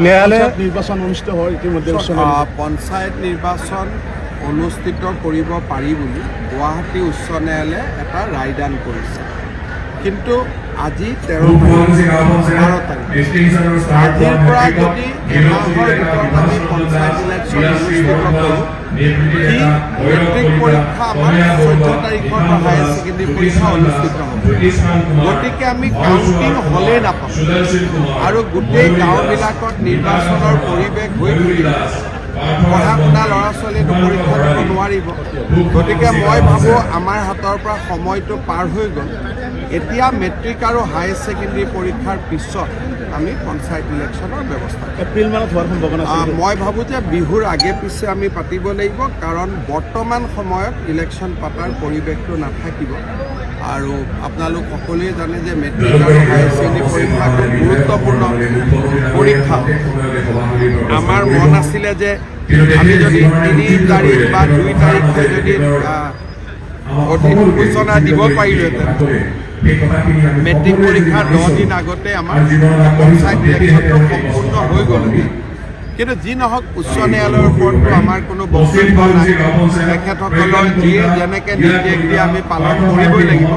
ন্যায়ালয়ত নিৰ্বাচন অনুষ্ঠিত হয় ইতিমধ্যে পঞ্চায়ত নিৰ্বাচন অনুষ্ঠিত কৰিব পাৰি বুলি গুৱাহাটী উচ্চ ন্যায়ালয়ে এটা ৰায়দান কৰিছে। কিন্তু আজি 13 তাৰিখ আজিৰ পৰা যদি এমাহৰ ভিতৰত আমি পঞ্চায়ত ইলেকশ্যন অনুষ্ঠিত কৰোঁ, সি মেট্ৰিক পৰীক্ষা আমাৰ 14 তাৰিখৰ পৰা হায়াৰ ছেকেণ্ডেৰী পৰীক্ষা অনুষ্ঠিত হ'ব। গতিকে আমি কাউণ্টিং হ'লেই নাপাওঁ আৰু গোটেই গাঁওবিলাকত নিৰ্বাচনৰ পৰিৱেশ হৈ থাকিব। পঢ়া শুনা ল'ৰা ছোৱালীয়েতো পৰীক্ষা দিব নোৱাৰিব। গতিকে মই ভাবোঁ আমাৰ হাতৰ পৰা সময়টো পাৰ হৈ গ'ল। এতিয়া মেট্ৰিক আৰু হায়াৰ ছেকেণ্ডেৰী পৰীক্ষাৰ পিছত আমি পঞ্চায়ত ইলেকশ্যনৰ ব্যৱস্থা এপ্ৰিল মানত হোৱাৰ সম্ভাৱনা আছে। মই ভাবোঁ যে বিহুৰ আগে পিছে আমি পাতিব লাগিব, কাৰণ বৰ্তমান সময়ত ইলেকশ্যন পতাৰ পৰিৱেশটো নাথাকিব। আৰু আপোনালোক সকলোৱে জানে যে মেট্ৰিক আৰু হায়াৰ ছেকেণ্ডেৰী পৰীক্ষাটো গুৰুত্বপূৰ্ণ পৰীক্ষা। আমাৰ মন আছিলে যে আমি যদি 3 তাৰিখ বা 2 তাৰিখে যদি অধিসূচনা দিব পাৰিলোহেঁতেন, মেট্ৰিক পৰীক্ষা 10 দিন আগতে আমাৰ পঞ্চায়ত ইলেকশ্যনটো সম্পূৰ্ণ হৈ গ'ল। কিন্তু যি নহওক, উচ্চ ন্যায়ালয়ৰ ওপৰতো আমাৰ কোনো বক্তব্য নাই। তেখেতসকলৰ যিয়ে যেনেকৈ নিৰ্দেশ দিয়ে আমি পালন কৰিবই লাগিব।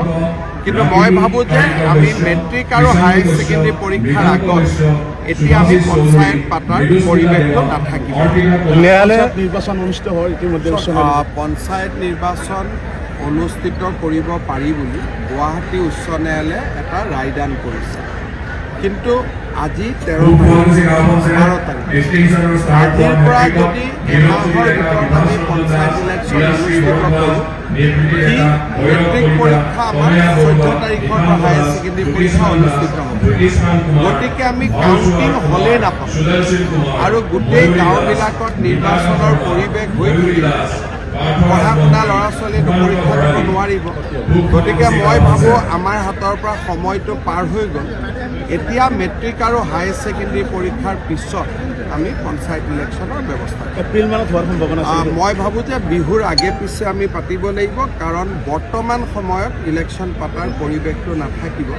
কিন্তু মই ভাবোঁ যে আমি মেট্ৰিক আৰু হায়াৰ ছেকেণ্ডেৰী পৰীক্ষাৰ আগত এতিয়া আমি পঞ্চায়ত পাতাৰ পৰিৱেশটো নাথাকিব। ন্যায়ালয়ত নিৰ্বাচন অনুষ্ঠিত হয় ইতিমধ্যে পঞ্চায়ত নিৰ্বাচন অনুষ্ঠিত কৰিব পাৰি বুলি গুৱাহাটী উচ্চ ন্যায়ালয়ে এটা ৰায়দান কৰিছে। কিন্তু আজি 13 তাৰিখ আজিৰ পৰা যদি এমাহৰ ভিতৰত আমি পঞ্চায়ত ইলেকশ্যন অনুষ্ঠিত কৰোঁ, সি মেট্ৰিক পৰীক্ষা আমাৰ 14 তাৰিখৰ পৰা হায়াৰ ছেকেণ্ডেৰী পৰীক্ষা অনুষ্ঠিত হ'ব। গতিকে আমি কাউণ্টিং হ'লেই নাপাওঁ আৰু গোটেই গাঁওবিলাকত নিৰ্বাচনৰ পৰিৱেশ হৈ থাকিব। পঢ়া শুনা ল'ৰা ছোৱালীয়েতো পৰীক্ষা দিব নোৱাৰিব। গতিকে মই ভাবোঁ আমাৰ হাতৰ পৰা সময়টো পাৰ হৈ গ'ল। এতিয়া মেট্ৰিক আৰু হায়াৰ ছেকেণ্ডেৰী পৰীক্ষাৰ পিছত আমি পঞ্চায়ত ইলেকশ্যনৰ ব্যৱস্থা এপ্ৰিল মানত হোৱাৰ সম্ভাৱনা আছে। মই ভাবোঁ যে বিহুৰ আগে পিছে আমি পাতিব লাগিব, কাৰণ বৰ্তমান সময়ত ইলেকশ্যন পতাৰ পৰিৱেশটো নাথাকিব।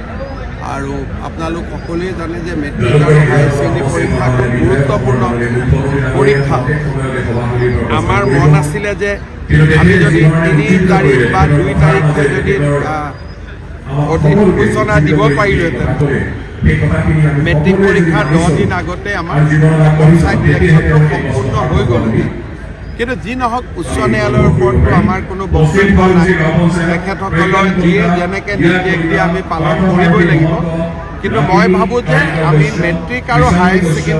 আৰু আপোনালোক সকলোৱে জানে যে মেট্ৰিক আৰু হায়াৰ ছেকেণ্ডেৰী পৰীক্ষাটো গুৰুত্বপূৰ্ণ পৰীক্ষা। আমাৰ মন আছিলে যে আমি যদি 3 তাৰিখ বা 2 তাৰিখে যদি অধিসূচনা দিব পাৰিলোহেঁতেন, মেট্ৰিক পৰীক্ষা 10 দিন আগতে আমাৰ পঞ্চায়ত ইলেকশ্যনটো সম্পূৰ্ণ হৈ গ'ল। কিন্তু যি নহওক, উচ্চ ন্যায়ালয়ৰ ওপৰতো আমাৰ কোনো বক্তব্য নাই। তেখেতসকলৰ যিয়ে যেনেকৈ নিৰ্দেশ দিয়ে আমি পালন কৰিবই লাগিব। কিন্তু মই ভাবোঁ যে আমি মেট্ৰিক আৰু হায়াৰ ছেকেণ্ডেৰী